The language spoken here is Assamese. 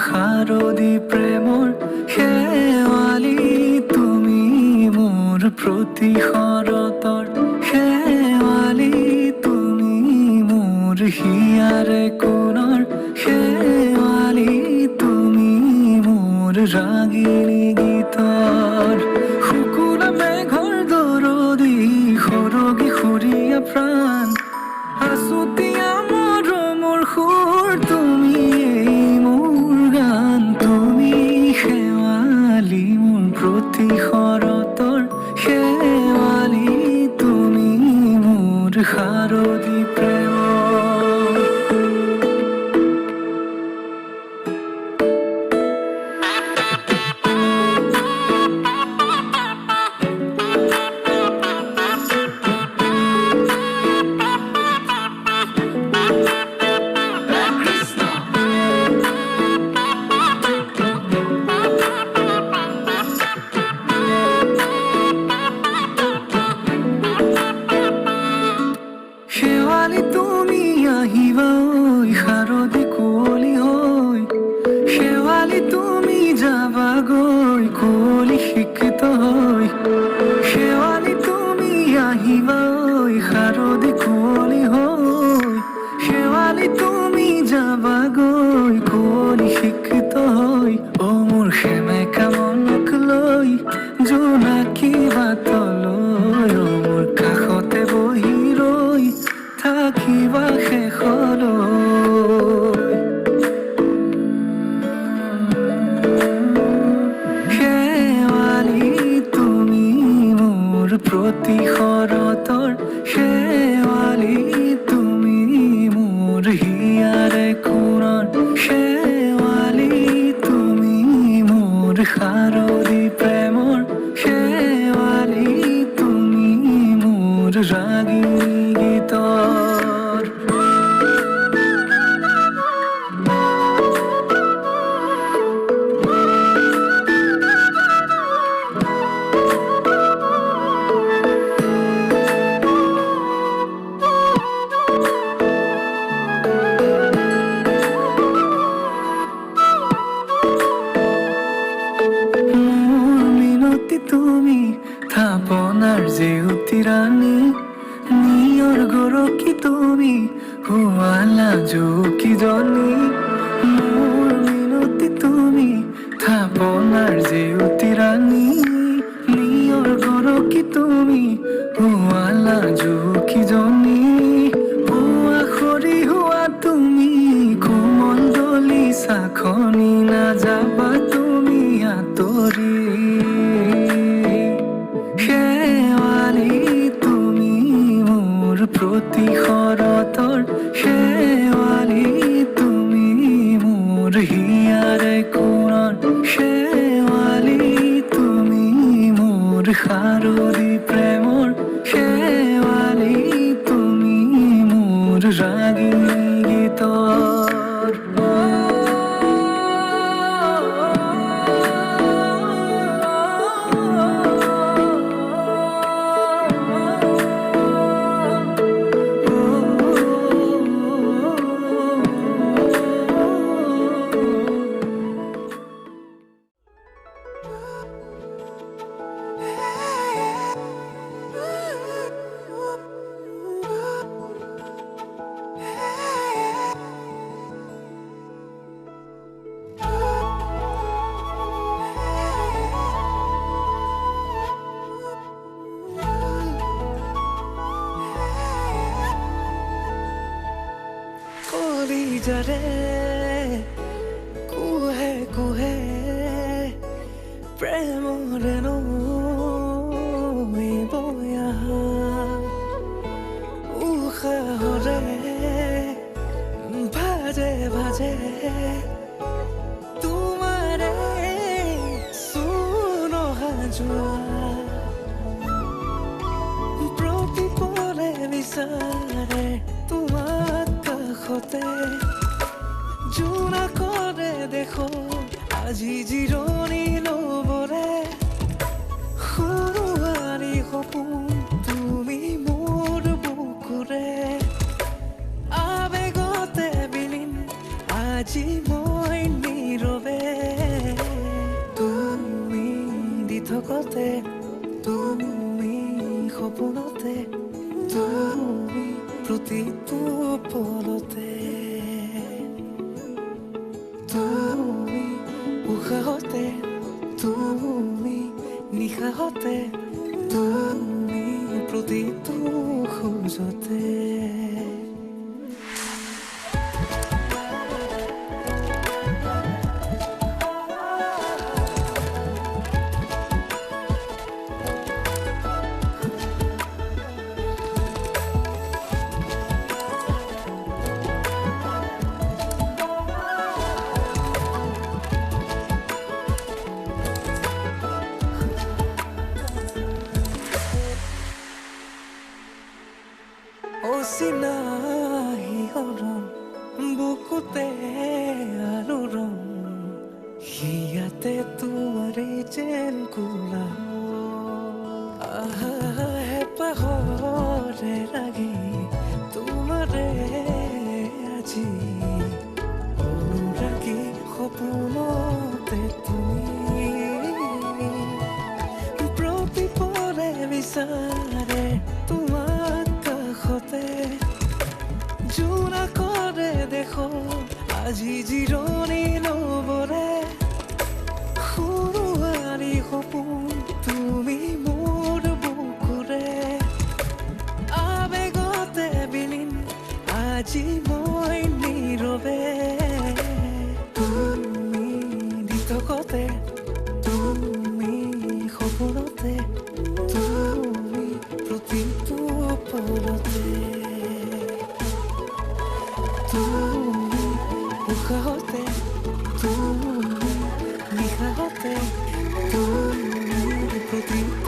শাৰদী প্ৰেমৰ শেৱালি তুমি মোৰ প্ৰতি শৰতৰ শেৱালি তুমি মোৰ হিয়াৰে কোণৰ শেৱালি তুমি মোৰ ৰাগিনী গীতৰ শুকুৰা মেঘৰ দৰদি সৰগী সৰীয়া প্ৰাণ আছুতীয়া মৰমৰ সুৰ তুমি প্ৰতি শৰতৰ শেৱালি তুমি মোৰ শাৰদী প্ৰেমৰ শেৱালি তুমি আহিবা ঐ শাৰদী কুঁৱলী হৈ শেৱালি তুমি যাবাগৈ কুঁৱলী শিক্ষিত হৈ শেৱালি তুমি আহিবা ঐ শাৰদী কুঁৱলী হৈ শেৱালি তুমি যাবাগৈ কুঁৱলী শিক্ষিত হৈ অ মোৰ সেমেকা মনক লৈ জোনাকী বাটলৈ অ মোৰ কাষতে বহি ৰৈ থাকিবা শেষলৈ শেৱালি তুমি মোৰ প্ৰতি শৰতৰ শেৱালি তুমি মোৰ হিয়াৰে কোণৰ শেৱালি তুমি মোৰ শাৰদী প্ৰেমৰ শেৱালি তুমি মোৰ ৰাগিনী গীতৰ তুমি থাপনাৰ জেউতি ৰাণী নিয়ৰ গৰকী তুমি শুৱালা জুকিজনী মোৰ মিনতি তুমি থাপনাৰ জেউতি ৰাণী নিয়ৰ গৰকী তুমি শুৱালা জুকিজনী পুৱা খৰি হোৱা তুমি কুমণ্ডলী চাখনি নাযাবা তুমি আঁতৰি শেৱালি তুমি মোৰ প্ৰতি শৰতৰ শেৱালি তুমি মোৰ হিয়াৰে কোণৰ শেৱালি তুমি মোৰ শাৰদী প্ৰেমৰ শেৱালি তুমি মোৰ ৰাগিনী গীতৰ কলিজাৰে কুহে কুহে প্ৰেমৰে নৈ বৈ আহা উশাহৰে ভাজে ভাজে তোমাৰে চুনহা যোৱা প্ৰতিপলে বিচাৰে উশাহতে জোনা কৰে দেখো আজি জিৰণি ল'বৰে সৰুৱাৰী সপোন তুমি মোৰ বুকুৰে আবেগতে বিলীন আজি মই নীৰৱে তুমি দি থকতে তুমি সপোনতে তুমি প্ৰতিটো পলতে তুমি উশাহতে তুমি নিশাহতে তুমি প্ৰতিটো খোজতে অচিনাহি হৰণ বুকুতে আৰু ৰং হিয়াতে তোমাৰে যেন কোলা হেঁপাহৰে লাগি তোমাৰে আজি অনুৰাগী সপোনতে তুমি প্ৰতিপলে বিচাৰে তোমাক কাষতে জোনা কৰে দেখো আজি জিৰণি ল'বৰে সৰুৱাৰী সপোন তুমি মোৰ বুকুৰে আবেগতে বিলীন আজি মই নীৰৱে তুমি দি থকতে তুমি সপোনতে তুমি প্ৰতিটো পলতে তুমি উশাহতে তুমি নিশাহতে তুমি প্ৰতিটো